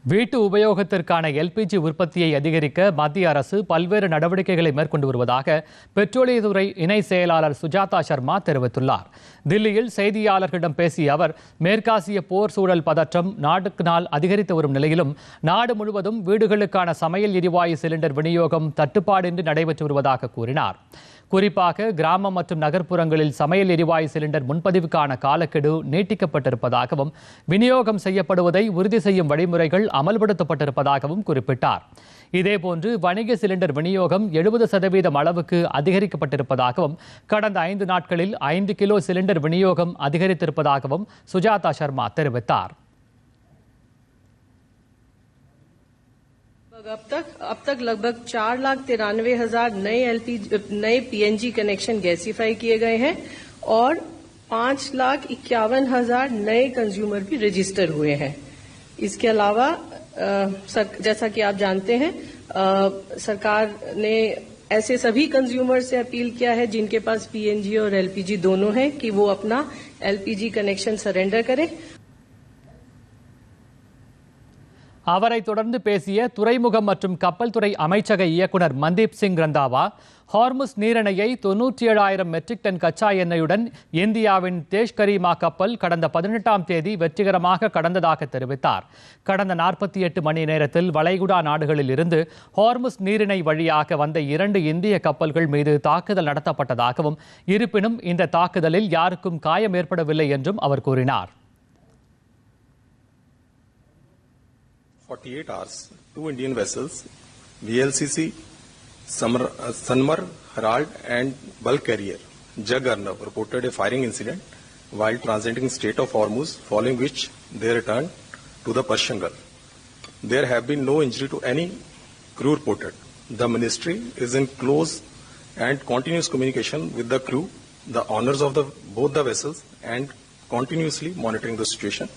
வீட்டு உபயோகத்திற்கான எல்பிஜி உற்பத்தியை அதிகரிக்க மத்திய அரசு பல்வேறு நடவடிக்கைகளை மேற்கொண்டு வருவதாக பெட்ரோலியத்துறை இணை செயலாளர் சுஜாதா சர்மா தெரிவித்துள்ளார். தில்லியில் செய்தியாளர்களிடம் பேசிய அவர், மேற்காசிய போர் சூழல் பதற்றம் நாளுக்கு நாள் அதிகரித்து வரும் நிலையிலும் நாடு முழுவதும் வீடுகளுக்கான சமையல் எரிவாயு சிலிண்டர் விநியோகம் தட்டுப்பாடின்றி நடைபெற்று வருவதாக கூறினார். குறிப்பாக கிராமம் மற்றும் நகர்ப்புறங்களில் சமையல் எரிவாயு சிலிண்டர் முன்பதிவுக்கான காலக்கெடு நீட்டிக்கப்பட்டிருப்பதாகவும் விநியோகம் செய்யப்படுவதை உறுதி செய்யும் வழிமுறைகள் அமல்படுத்தப்பட்டிருப்பதாகவும் குறிப்பிட்டார். இதேபோன்று வணிக சிலிண்டர் விநியோகம் 70% அளவுக்கு அதிகரிக்கப்பட்டிருப்பதாகவும் கடந்த 5 நாட்களில் 5 கிலோ சிலிண்டர் விநியோகம் அதிகரித்திருப்பதாகவும் சுஜாதா சர்மா தெரிவித்தார். अब तक लगभग 4,93,000 नए पीएनजी कनेक्शन गैसीफाई किए गए हैं और 5,51,000 नए कंज्यूमर भी रजिस्टर हुए हैं. इसके अलावा जैसा कि आप जानते हैं, सरकार ने ऐसे सभी कंज्यूमर से अपील किया है जिनके पास पीएनजी और एलपीजी दोनों हैं कि वो अपना एलपीजी कनेक्शन सरेंडर करें. அவரை தொடர்ந்து பேசிய துறைமுகம் மற்றும் கப்பல் துறை அமைச்சக இயக்குநர் மன்தீப் சிங் ரந்தாவா, ஹார்முஸ் நீரிணையை 97,000 மெட்ரிக் டன் கச்சா எண்ணெயுடன் இந்தியாவின் தேஷ்கரீமா கப்பல் கடந்த 18ஆம் தேதி வெற்றிகரமாக கடந்ததாக தெரிவித்தார். கடந்த 48 மணி நேரத்தில் வளைகுடா நாடுகளில் இருந்து ஹார்முஸ் நீரிணை வழியாக வந்த 2 இந்திய கப்பல்கள் மீது தாக்குதல் நடத்தப்பட்டதாகவும், இருப்பினும் இந்த தாக்குதலில் யாருக்கும் காயம் ஏற்படவில்லை என்றும் அவர் கூறினார். 48 hours, 2 Indian vessels, VLCC, Sanmar, Herald and bulk carrier Jag Arnav reported a firing incident while transiting Strait of Hormuz, following which they returned to the Persian Gulf. There have been no injury to any crew reported. The ministry is in close and continuous communication with the crew, the owners of both the vessels, and continuously monitoring the situation.